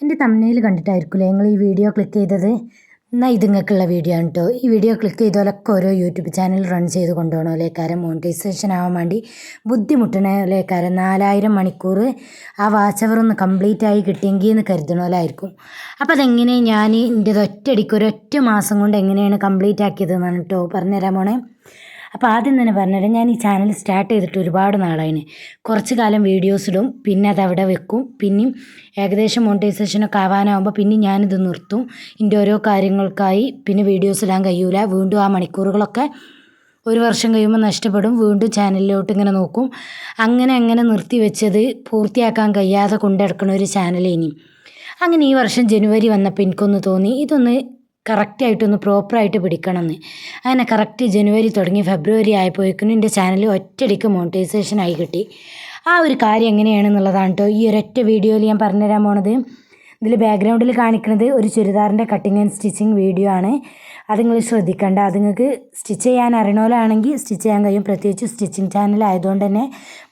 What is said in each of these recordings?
എൻ്റെ തമ്പ്നെയിൽ കണ്ടിട്ടായിരിക്കില്ലേ നിങ്ങൾ ഈ വീഡിയോ ക്ലിക്ക് ചെയ്തത്. എന്നാൽ ഇത് നിങ്ങൾക്കുള്ള വീഡിയോ ആണ് കേട്ടോ. ഈ വീഡിയോ ക്ലിക്ക് ചെയ്തോലൊക്കെ ഓരോ യൂട്യൂബ് ചാനൽ റൺ ചെയ്ത് കൊണ്ടുപോകണമല്ലേക്കാരം മോണിറ്റൈസേഷൻ ആവാൻ വേണ്ടി ബുദ്ധിമുട്ടണമല്ലേക്കാരം 4000 മണിക്കൂർ ആ വാച്ച് അവർ ഒന്ന് കംപ്ലീറ്റ് ആയി കിട്ടിയെങ്കിൽ എന്ന് കരുതണമല്ലായിരിക്കും. അപ്പോൾ അതെങ്ങനെ ഞാൻ എൻ്റെ ഒറ്റയടിക്ക് ഒരൊറ്റ മാസം കൊണ്ട് എങ്ങനെയാണ് കംപ്ലീറ്റ് ആക്കിയതെന്നാണ് കേട്ടോ പറഞ്ഞുതരാൻ പോണേ. അപ്പോൾ ആദ്യം തന്നെ പറഞ്ഞുതരാം, ഞാൻ ഈ ചാനൽ സ്റ്റാർട്ട് ചെയ്തിട്ട് ഒരുപാട് നാളായിന്. കുറച്ച് കാലം വീഡിയോസ് ഇടും, പിന്നെ അതവിടെ വെക്കും, പിന്നെയും ഏകദേശം മോണിറ്റൈസേഷനൊക്കെ ആവാനാകുമ്പോൾ പിന്നെ ഞാനിത് നിർത്തും. ഇതിൻ്റെ ഓരോ കാര്യങ്ങൾക്കായി പിന്നെ വീഡിയോസ് ഇടാൻ കഴിയൂല. വീണ്ടും ആ മണിക്കൂറുകളൊക്കെ ഒരു വർഷം കഴിയുമ്പോൾ നഷ്ടപ്പെടും. വീണ്ടും ചാനലിലോട്ട് ഇങ്ങനെ നോക്കും. അങ്ങനെ നിർത്തി വെച്ചത് പൂർത്തിയാക്കാൻ കഴിയാതെ കൊണ്ടെടുക്കണ ഒരു ചാനൽ ഇനി. അങ്ങനെ ഈ വർഷം ജനുവരി വന്നപ്പോൾ എനിക്കൊന്ന് തോന്നി ഇതൊന്ന് കറക്റ്റായിട്ടൊന്ന് പ്രോപ്പറായിട്ട് പിടിക്കണമെന്ന്. അങ്ങനെ കറക്റ്റ് ജനുവരി തുടങ്ങി ഫെബ്രുവരി ആയപ്പോഴേക്കും എൻ്റെ ചാനൽ ഒറ്റയടിക്ക് മോണിറ്റൈസേഷൻ ആയി കിട്ടി. ആ ഒരു കാര്യം എങ്ങനെയാണെന്നുള്ളതാണ് കേട്ടോ ഈ ഒരൊറ്റ വീഡിയോയിൽ ഞാൻ പറഞ്ഞുതരാൻ പോണത്. ഇതിൽ ബാക്ക്ഗ്രൗണ്ടിൽ കാണിക്കുന്നത് ഒരു ചുരിദാറിൻ്റെ കട്ടിങ് ആൻഡ് സ്റ്റിച്ചിങ് വീഡിയോ ആണ്. അത് നിങ്ങൾ ശ്രദ്ധിക്കേണ്ട. അത് നിങ്ങൾക്ക് സ്റ്റിച്ച് ചെയ്യാൻ അറിയണോലാണെങ്കിൽ സ്റ്റിച്ച് ചെയ്യാൻ കഴിയും. പ്രത്യേകിച്ച് സ്റ്റിച്ചിങ് ചാനൽ ആയതുകൊണ്ട് തന്നെ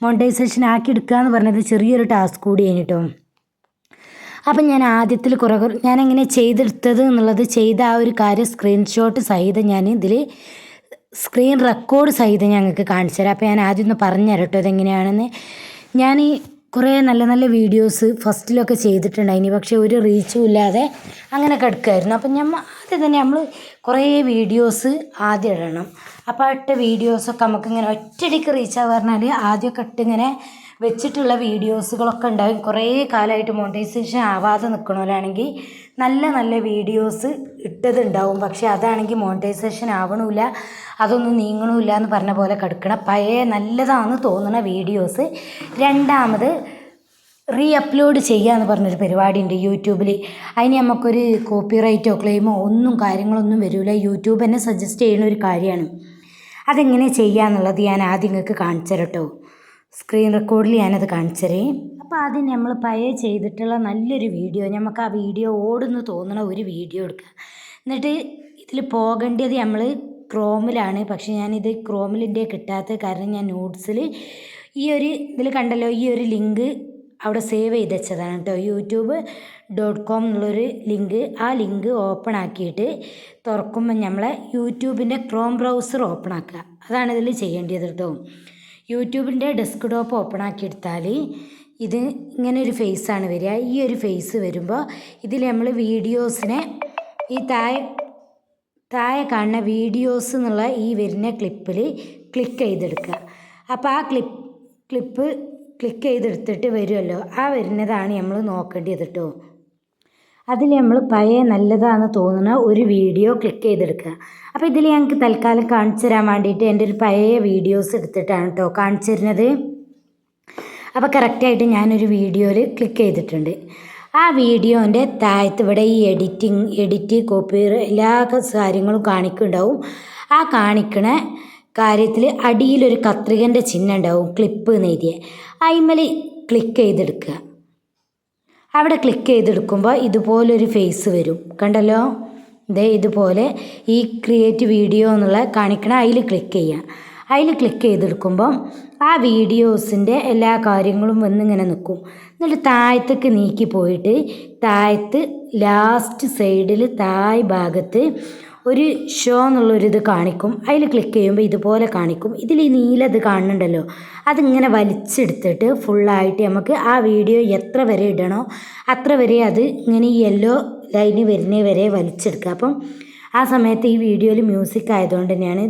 മോണിറ്റൈസേഷൻ ആക്കി എടുക്കുക എന്ന് പറഞ്ഞത് ചെറിയൊരു ടാസ്ക് കൂടി കഴിഞ്ഞിട്ടോ. അപ്പം ഞാൻ ആദ്യത്തിൽ ഞാൻ എങ്ങനെ ചെയ്തെടുത്തത് എന്നുള്ളത് ചെയ്ത ആ ഒരു കാര്യം സ്ക്രീൻഷോട്ട് സഹിതം ഞാൻ ഇതിൽ സ്ക്രീൻ റെക്കോർഡ് സഹിതം ഞങ്ങൾക്ക് കാണിച്ചു തരാം. അപ്പോൾ ഞാൻ ആദ്യം ഒന്ന് പറഞ്ഞു തരാം കേട്ടോ ഇതെങ്ങനെയാണെന്ന്. ഞാൻ കുറേ നല്ല വീഡിയോസ് ഫസ്റ്റിലൊക്കെ ചെയ്തിട്ടുണ്ടായിനി, പക്ഷേ ഒരു റീച്ചും ഇല്ലാതെ അങ്ങനെ കിടക്കുമായിരുന്നു. അപ്പം ആദ്യം തന്നെ നമ്മൾ കുറേ വീഡിയോസ് ആദ്യം ഇടണം. അപ്പോൾ ഇട്ട വീഡിയോസൊക്കെ നമുക്കിങ്ങനെ ഒറ്റയടിക്ക് റീച്ചാന്ന് പറഞ്ഞാൽ ആദ്യമൊക്കെ ഇട്ടിങ്ങനെ വെച്ചിട്ടുള്ള വീഡിയോസുകളൊക്കെ ഉണ്ടാവും. കുറേ കാലമായിട്ട് മോണിറ്റൈസേഷൻ ആവാതെ നിൽക്കണവരാണെങ്കിൽ നല്ല വീഡിയോസ് ഇട്ടതുണ്ടാവും, പക്ഷേ അതാണെങ്കിൽ മോണിറ്റൈസേഷൻ ആവണമില്ല, അതൊന്നും നീങ്ങണമില്ല എന്ന് പറഞ്ഞ പോലെ കിടക്കണം. പഴയ നല്ലതാണെന്ന് തോന്നുന്ന വീഡിയോസ് രണ്ടാമത് റീ അപ്ലോഡ് ചെയ്യുക എന്ന് പറഞ്ഞൊരു പരിപാടി ഉണ്ട് യൂട്യൂബിൽ. അതിന് നമുക്കൊരു കോപ്പിറൈറ്റോ ക്ലെയിമോ കാര്യങ്ങളൊന്നും വരില്ല. യൂട്യൂബ് തന്നെ സജസ്റ്റ് ചെയ്യുന്ന ഒരു കാര്യമാണ്. അതെങ്ങനെ ചെയ്യുക എന്നുള്ളത് ഞാൻ ആദ്യം നിങ്ങൾക്ക് കാണിച്ചു തരാം കേട്ടോ. സ്ക്രീൻ റെക്കോർഡിൽ ഞാനത് കാണിച്ചരേ. അപ്പോൾ ആദ്യം നമ്മൾ പഴയ ചെയ്തിട്ടുള്ള നല്ലൊരു വീഡിയോ, നമുക്ക് ആ വീഡിയോ ഓടുന്നു തോന്നുന്ന ഒരു വീഡിയോ എടുക്കുക. എന്നിട്ട് ഇതിൽ പോകേണ്ടത് നമ്മൾ ക്രോമിലാണ്, പക്ഷേ ഞാനിത് ക്രോമിലിൻ്റെ കിട്ടാത്ത കാരണം ഞാൻ നോട്ട്സിൽ ഇതിൽ കണ്ടല്ലോ ഈ ഒരു ലിങ്ക് അവിടെ സേവ് ചെയ്ത് വെച്ചതാണ് കേട്ടോ. youtube.com എന്നുള്ളൊരു ലിങ്ക്. ആ ലിങ്ക് ഓപ്പൺ ആക്കിയിട്ട് തുറക്കുമ്പോൾ നമ്മളെ യൂട്യൂബിൻ്റെ ക്രോം ബ്രൗസർ ഓപ്പൺ ആക്കുക. അതാണ് ഇതിൽ ചെയ്യേണ്ടത് കേട്ടോ. യൂട്യൂബിൻ്റെ ഡെസ്ക്ടോപ്പ് ഓപ്പൺ ആക്കി എടുത്താൽ ഇത് ഇങ്ങനെ ഒരു ഫേസാണ് വരിക. ഈ ഒരു ഫേസ് വരുമ്പോൾ ഇതിൽ നമ്മൾ വീഡിയോസിനെ ഈ താഴെ കാണുന്ന വീഡിയോസ് എന്നുള്ള ഈ വരുന്ന ക്ലിപ്പിൽ ക്ലിക്ക് ചെയ്തെടുക്കുക. അപ്പോൾ ആ ക്ലിപ്പ് ക്ലിക്ക് ചെയ്തെടുത്തിട്ട് വരുമല്ലോ, ആ വരുന്നതാണ് നമ്മൾ നോക്കേണ്ടത് കേട്ടോ. അതിൽ നമ്മൾ പഴയ നല്ലതാണെന്ന് തോന്നുന്ന ഒരു വീഡിയോ ക്ലിക്ക് ചെയ്തെടുക്കുക. അപ്പോൾ ഇതിൽ ഞങ്ങൾക്ക് തൽക്കാലം കാണിച്ചു തരാൻ വേണ്ടിയിട്ട് എൻ്റെ ഒരു പഴയ വീഡിയോസ് എടുത്തിട്ടാണ് കേട്ടോ കാണിച്ചു തരുന്നത്. അപ്പോൾ കറക്റ്റായിട്ട് ഞാനൊരു വീഡിയോയിൽ ക്ലിക്ക് ചെയ്തിട്ടുണ്ട്. ആ വീഡിയോൻ്റെ താഴത്ത് ഇവിടെ ഈ എഡിറ്റ് കോപ്പി എല്ലാ കാര്യങ്ങളും കാണിക്കുന്നുണ്ടാവും. ആ കാണിക്കണ കാര്യത്തിൽ അടിയിലൊരു കത്രികൻ്റെ ചിഹ്നം ഉണ്ടാവും, ക്ലിപ്പ് എന്ന് എഴുതിയ. അതിന്മേൽ ക്ലിക്ക് ചെയ്തെടുക്കുക. അവിടെ ക്ലിക്ക് ചെയ്തെടുക്കുമ്പോൾ ഇതുപോലൊരു ഫേസ് വരും, കണ്ടല്ലോ. ഇതുപോലെ ഈ ക്രിയേറ്റ് വീഡിയോ എന്നുള്ള കാണിക്കണ അതിൽ ക്ലിക്ക് ചെയ്യുക. അതിൽ ക്ലിക്ക് ചെയ്തെടുക്കുമ്പം ആ വീഡിയോസിൻ്റെ എല്ലാ കാര്യങ്ങളും വന്നിങ്ങനെ നിൽക്കും. എന്നിട്ട് താഴത്തേക്ക് നീക്കി പോയിട്ട് താഴത്ത് ലാസ്റ്റ് സൈഡിൽ താഴെ ഭാഗത്ത് ഒരു ഷോ എന്നുള്ളൊരിത് കാണിക്കും. അതിൽ ക്ലിക്ക് ചെയ്യുമ്പോൾ ഇതുപോലെ കാണിക്കും. ഇതിൽ ഈ നീലത് കാണുന്നുണ്ടല്ലോ, അതിങ്ങനെ വലിച്ചെടുത്തിട്ട് ഫുള്ളായിട്ട് നമുക്ക് ആ വീഡിയോ എത്ര വരെ ഇടണോ അത്ര വരെ അത് ഇങ്ങനെ ഈ യെല്ലോ ലൈന് വരുന്ന വരെ വലിച്ചെടുക്കുക. അപ്പം ആ സമയത്ത് ഈ വീഡിയോയിൽ മ്യൂസിക് ആയതുകൊണ്ട് തന്നെയാണ്.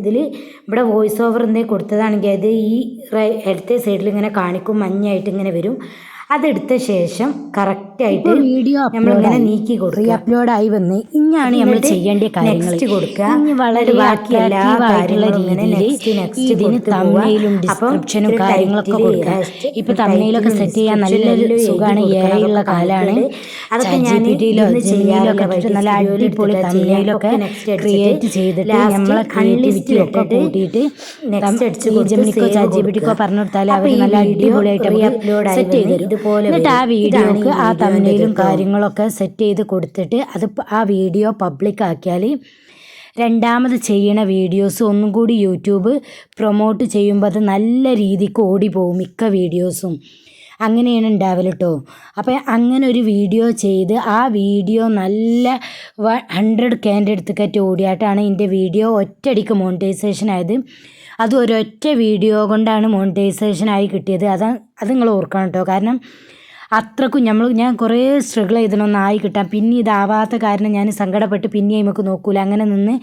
ഇവിടെ വോയിസ് ഓവർ എന്തെങ്കിലും കൊടുത്തതാണെങ്കിൽ അത് ഈ ഇടത്തെ സൈഡിൽ ഇങ്ങനെ കാണിക്കും, മഞ്ഞായിട്ട് ഇങ്ങനെ വരും. അതെടുത്ത ശേഷം കറക്റ്റായിട്ട് വീഡിയോ നമ്മളിങ്ങനെ നീക്കി കൊടുക്കുക. അപ്ലോഡായി വന്ന് ഇനിയാണ് നമ്മൾ ചെയ്യേണ്ട കാര്യങ്ങൾ കൊടുക്കുക. ഇനി വളരെ ബാക്കി എല്ലാ കാര്യങ്ങളും ഇതിന് തമ്മിലും ഡിസ്ക്രിപ്ഷനും കാര്യങ്ങളൊക്കെ കൊടുക്കുക. ഇപ്പം തമ്മിലൊക്കെ സെറ്റ് ചെയ്യാൻ നല്ലൊരു സുഖമാണ്, ഏറെയുള്ള കാലമാണ്. അതൊക്കെ ഞാൻ ചെയ്യാനൊക്കെ നല്ല അടിപൊളി തമ്മിലൊക്കെ ക്രിയേറ്റ് ചെയ്തിട്ട് നമ്മളെ ക്രിയേറ്റിവിറ്റി ഒക്കെ കൂട്ടിയിട്ട് ജെമിനിക്കോ ചാറ്റ്ജിപിടിക്കോ പറഞ്ഞു കൊടുത്താൽ അവർ നല്ല അടിപൊളിയായിട്ട് സെറ്റ് ചെയ്ത് തരും. എന്നിട്ട് ആ വീഡിയോക്ക് ആ തമ്മിലും കാര്യങ്ങളൊക്കെ സെറ്റ് ചെയ്ത് കൊടുത്തിട്ട് ആ വീഡിയോ പബ്ലിക് ആക്കിയാൽ രണ്ടാമത് ചെയ്യണ വീഡിയോസ് ഒന്നും കൂടി യൂട്യൂബ് പ്രൊമോട്ട് ചെയ്യുമ്പോൾ അത് നല്ല രീതിക്ക് ഓടിപ്പോവും മിക്ക വീഡിയോസും. അങ്ങനെയാണ് ഉണ്ടാവല് കേട്ടോ. അപ്പോൾ അങ്ങനെ ഒരു വീഡിയോ ചെയ്ത് ആ വീഡിയോ നല്ല 100K അടുത്തൊക്കെ ഓടിയായിട്ടാണ് എൻ്റെ വീഡിയോ ഒറ്റയടിക്ക് മോണിറ്റൈസേഷൻ ആയത്. അത് ഒരൊറ്റ വീഡിയോ കൊണ്ടാണ് മോണിറ്റൈസേഷൻ ആയി കിട്ടിയത്. അത് നിങ്ങൾ ഓർക്കണം കേട്ടോ. കാരണം അത്രക്കും ഞാൻ കുറേ സ്ട്രഗിൾ ചെയ്തിട്ടൊന്നായി കിട്ടാം. പിന്നെ ഇതാവാത്ത കാരണം ഞാൻ സങ്കടപ്പെട്ട് പിന്നെ നമുക്ക് നോക്കൂല അങ്ങനെ നിന്ന്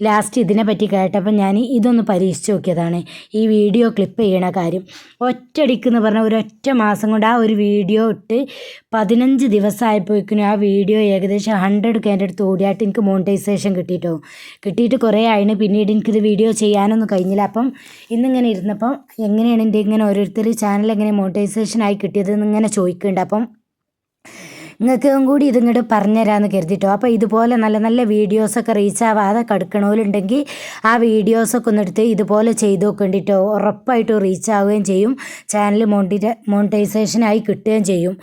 ലാസ്റ്റ് ഇതിനെപ്പറ്റി കേട്ടപ്പോൾ ഞാൻ ഇതൊന്ന് പരീക്ഷിച്ച് നോക്കിയതാണ്, ഈ വീഡിയോ ക്ലിപ്പ് ചെയ്യണ കാര്യം. ഒറ്റയടിക്കെന്ന് പറഞ്ഞാൽ ഒരൊറ്റ മാസം കൊണ്ട് ആ ഒരു വീഡിയോ ഇട്ട് 15 ദിവസമായപ്പോഴേക്കും ആ വീഡിയോ ഏകദേശം 100K അടുത്ത് ഓടിയായിട്ട് എനിക്ക് മോണിറ്റൈസേഷൻ കിട്ടിയിട്ട് കുറേ ആയിന്. പിന്നീട് എനിക്കിത് വീഡിയോ ചെയ്യാനൊന്നും കഴിഞ്ഞില്ല. അപ്പം ഇന്നിങ്ങനെ ഇരുന്നപ്പം എങ്ങനെയാണ് എൻ്റെ ഇങ്ങനെ ഓരോരുത്തർ ചാനൽ എങ്ങനെ മോണിറ്റൈസേഷൻ ആയി കിട്ടിയത് എന്നിങ്ങനെ ചോദിക്കുന്നുണ്ട്. അപ്പം നിങ്ങൾക്കും കൂടി ഇതിങ്ങോട്ട് പറഞ്ഞുതരാമെന്ന് കരുതിട്ടോ. അപ്പോൾ ഇതുപോലെ നല്ല നല്ല വീഡിയോസൊക്കെ റീച്ച് ആവാതെ കിടക്കണോലുണ്ടെങ്കിൽ ആ വീഡിയോസൊക്കെ ഒന്ന് എടുത്ത് ഇതുപോലെ ചെയ്ത് നോക്കേണ്ടിട്ടോ. ഉറപ്പായിട്ടും റീച്ച് ആവുകയും ചെയ്യും, ചാനൽ മോണിറ്റൈസേഷനായി കിട്ടുകയും ചെയ്യും.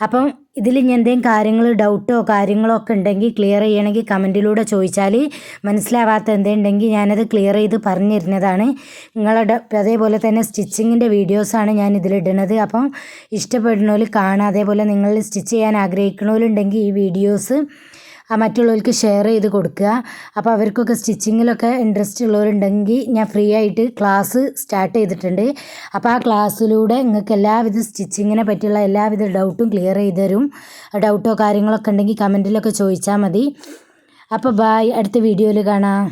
അപ്പം ഇതിൽ ഇനി എന്തെങ്കിലും കാര്യങ്ങൾ ഡൗട്ടോ കാര്യങ്ങളോ ഒക്കെ ഉണ്ടെങ്കിൽ ക്ലിയർ ചെയ്യണമെങ്കിൽ കമൻറ്റിലൂടെ ചോദിച്ചാൽ, മനസ്സിലാവാത്ത എന്തുണ്ടെങ്കിൽ ഞാനത് ക്ലിയർ ചെയ്ത് പറഞ്ഞു തരുന്നതാണ്. നിങ്ങളുടെ അതേപോലെ തന്നെ സ്റ്റിച്ചിങ്ങിൻ്റെ വീഡിയോസാണ് ഞാൻ ഇതിലിടുന്നത്. അപ്പം ഇഷ്ടപ്പെടുന്നവർ കാണാം. അതേപോലെ നിങ്ങൾ സ്റ്റിച്ച് ചെയ്യാൻ ആഗ്രഹിക്കണവരുണ്ടെങ്കിൽ ഈ വീഡിയോസ് മറ്റുള്ളവർക്ക് ഷെയർ ചെയ്ത് കൊടുക്കുക. അപ്പോൾ അവർക്കൊക്കെ സ്റ്റിച്ചിങ്ങിലൊക്കെ ഇൻട്രസ്റ്റ് ഉള്ളവരുണ്ടെങ്കിൽ ഞാൻ ഫ്രീ ആയിട്ട് ക്ലാസ് സ്റ്റാർട്ട് ചെയ്തിട്ടുണ്ട്. അപ്പോൾ ആ ക്ലാസ്സിലൂടെ നിങ്ങൾക്ക് എല്ലാവിധ സ്റ്റിച്ചിങ്ങിനെ പറ്റിയുള്ള എല്ലാവിധ ഡൗട്ടും ക്ലിയർ ചെയ്ത് തരും. ഡൗട്ടോ കാര്യങ്ങളൊക്കെ ഉണ്ടെങ്കിൽ കമൻറ്റിലൊക്കെ ചോദിച്ചാൽ മതി. അപ്പോൾ ബായ്, അടുത്ത വീഡിയോയിൽ കാണാം.